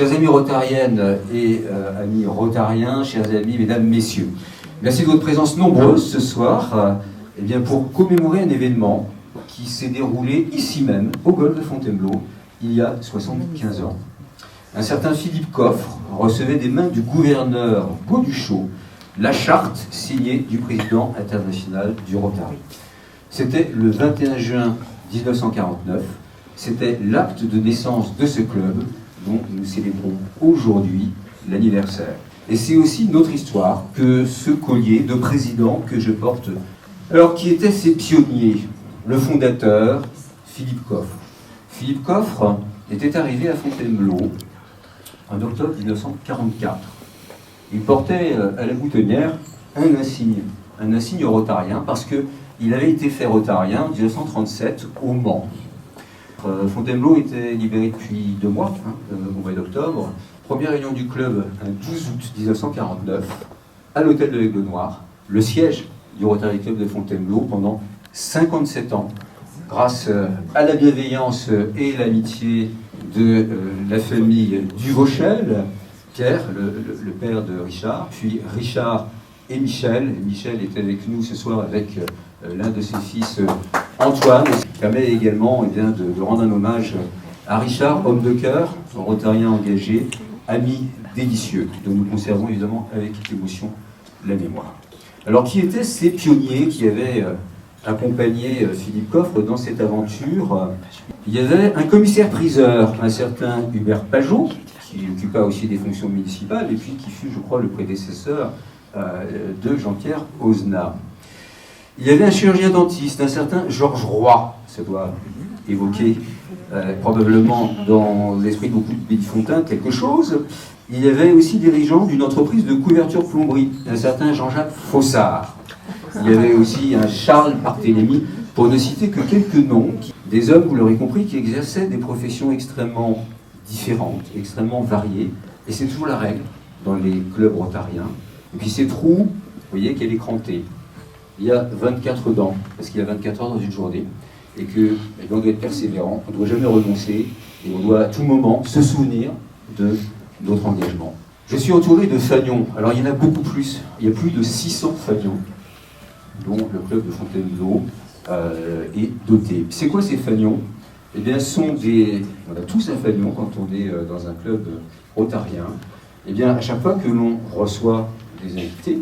chers amis rotariennes et amis rotariens, chers amis, mesdames, messieurs, merci de votre présence nombreuse ce soir eh bien, pour commémorer un événement qui s'est déroulé ici même, au golfe de Fontainebleau, il y a 75 ans. Un certain Philippe Coffre recevait des mains du gouverneur Gauduchot la charte signée du président international du Rotary. C'était le 21 juin 1949, c'était l'acte de naissance de ce club dont nous célébrons aujourd'hui l'anniversaire. Et c'est aussi notre histoire que ce collier de président que je porte. Alors, qui étaient ces pionniers? Le fondateur, Philippe Coffre. Philippe Coffre était arrivé à Fontainebleau en octobre 1944. Il portait à la boutonnière un insigne rotarien, parce qu'il avait été fait rotarien en 1937 au Mans. Fontainebleau était libéré depuis 2 mois, au mois d'octobre. Première réunion du club, le 12 août 1949, à l'hôtel de l'Aigle Noir, le siège du Rotary Club de Fontainebleau pendant 57 ans, grâce à la bienveillance et l'amitié de la famille Duvauchel, Pierre, le père de Richard, puis Richard et Michel. Et Michel est avec nous ce soir avec l'un de ses fils, Antoine. Ça permet également de rendre un hommage à Richard, homme de cœur, rotarien engagé, ami délicieux, dont nous conservons évidemment avec émotion la mémoire. Alors, qui étaient ces pionniers qui avaient accompagné Philippe Coffre dans cette aventure? Il y avait un commissaire-priseur, un certain Hubert Pajot, qui occupa aussi des fonctions municipales, et puis qui fut, je crois, le prédécesseur de Jean-Pierre Ozna. Il y avait un chirurgien dentiste, un certain Georges Roy, ça doit évoquer probablement dans l'esprit de beaucoup de Bédifontins quelque chose. Il y avait aussi dirigeant d'une entreprise de couverture plomberie, un certain Jean-Jacques Fossard. Il y avait aussi un Charles Barthélemy, pour ne citer que quelques noms, des hommes, vous l'aurez compris, qui exerçaient des professions extrêmement différentes, extrêmement variées, et c'est toujours la règle dans les clubs rotariens. Et puis ces trous, vous voyez qu'elle est crantée. Il y a 24 dents, parce qu'il y a 24 heures dans une journée, et qu'on doit être persévérant, on ne doit jamais renoncer, et on doit à tout moment se souvenir de notre engagement. Je suis entouré de fanions, alors il y en a beaucoup plus, il y a plus de 600 fanions, dont le club de Fontainebleau est doté. C'est quoi ces fanions? Eh bien, on a tous un fanion quand on est dans un club rotarien. Eh bien, à chaque fois que l'on reçoit des invités,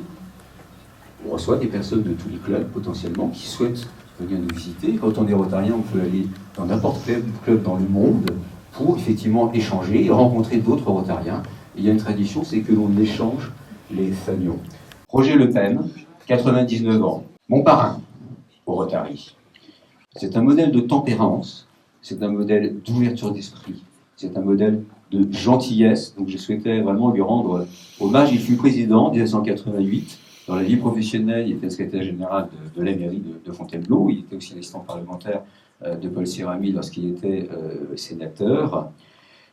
on reçoit des personnes de tous les clubs potentiellement qui souhaitent venir nous visiter. Quand on est rotarien, on peut aller dans n'importe quel club dans le monde pour effectivement échanger et rencontrer d'autres rotariens. Et il y a une tradition, c'est que l'on échange les fanions. Roger Le Pen, 99 ans, mon parrain au Rotary. C'est un modèle de tempérance, c'est un modèle d'ouverture d'esprit, c'est un modèle de gentillesse. Donc je souhaitais vraiment lui rendre hommage. Il fut président en 1988. Dans la vie professionnelle, il était secrétaire général de la mairie de Fontainebleau. Il était aussi assistant parlementaire de Paul Sérami lorsqu'il était sénateur.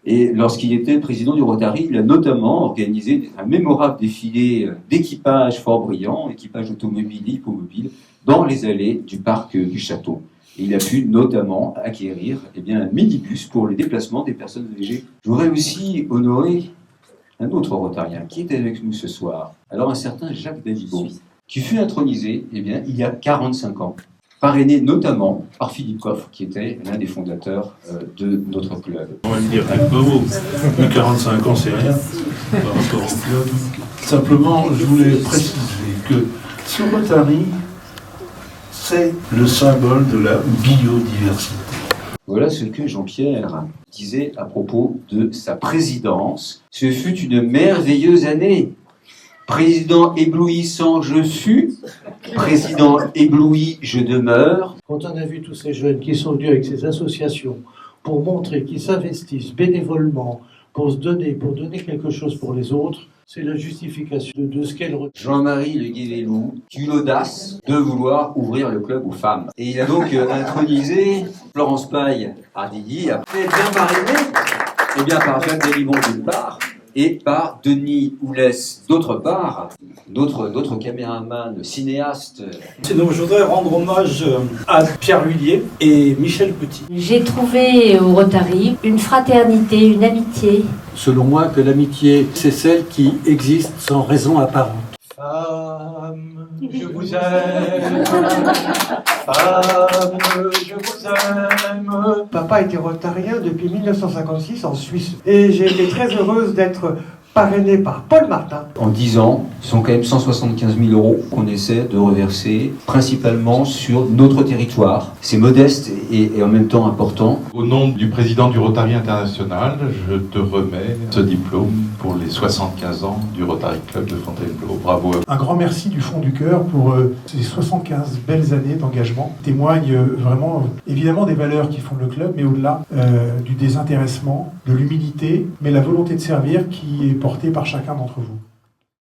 Et lorsqu'il était président du Rotary, il a notamment organisé un mémorable défilé d'équipage fort brillant, équipage automobile et hippomobile, dans les allées du parc du château. Et il a pu notamment acquérir un minibus pour les déplacements des personnes âgées. Je voudrais aussi honorer un autre rotarien qui est avec nous ce soir. Alors un certain Jacques Davibeau, qui fut intronisé il y a 45 ans, parrainé notamment par Philippe Coffre, qui était l'un des fondateurs de notre club. On va le dire avec Bobo, mais 45 ans c'est rien par rapport au club. Simplement, je voulais préciser que ce Rotary, c'est le symbole de la biodiversité. Voilà ce que Jean-Pierre disait à propos de sa présidence. Ce fut une merveilleuse année. Président éblouissant, je fus. Président ébloui, je demeure. Quand on a vu tous ces jeunes qui sont venus avec ces associations pour montrer qu'ils s'investissent bénévolement, pour donner quelque chose pour les autres, c'est la justification de ce qu'elle représente. Jean-Marie Le Guévellou qui eut l'audace de vouloir ouvrir le club aux femmes. Et il a donc intronisé Florence Paille Ardilly, après bien parrainé, par Jacques Dalibon d'une part, et par Denis Oulès, d'autre part, d'autres caméramans, cinéastes. Donc je voudrais rendre hommage à Pierre Lhuillier et Michel Petit. J'ai trouvé au Rotary une fraternité, une amitié. Selon moi, que l'amitié, c'est celle qui existe sans raison apparente. Femme, je vous aime. Femme, je vous aime. Papa était rotarien depuis 1956 en Suisse. Et j'ai été très heureuse d'être parrainé par Paul Martin. En 10 ans, ce sont quand même 175 000 euros qu'on essaie de reverser principalement sur notre territoire. C'est modeste et en même temps important. Au nom du président du Rotary International, je te remets ce diplôme pour les 75 ans du Rotary Club de Fontainebleau. Bravo à vous. Un grand merci du fond du cœur pour ces 75 belles années d'engagement. Témoigne vraiment, évidemment, des valeurs qui font le club, mais au-delà du désintéressement, de l'humilité, mais la volonté de servir qui est portée par chacun d'entre vous.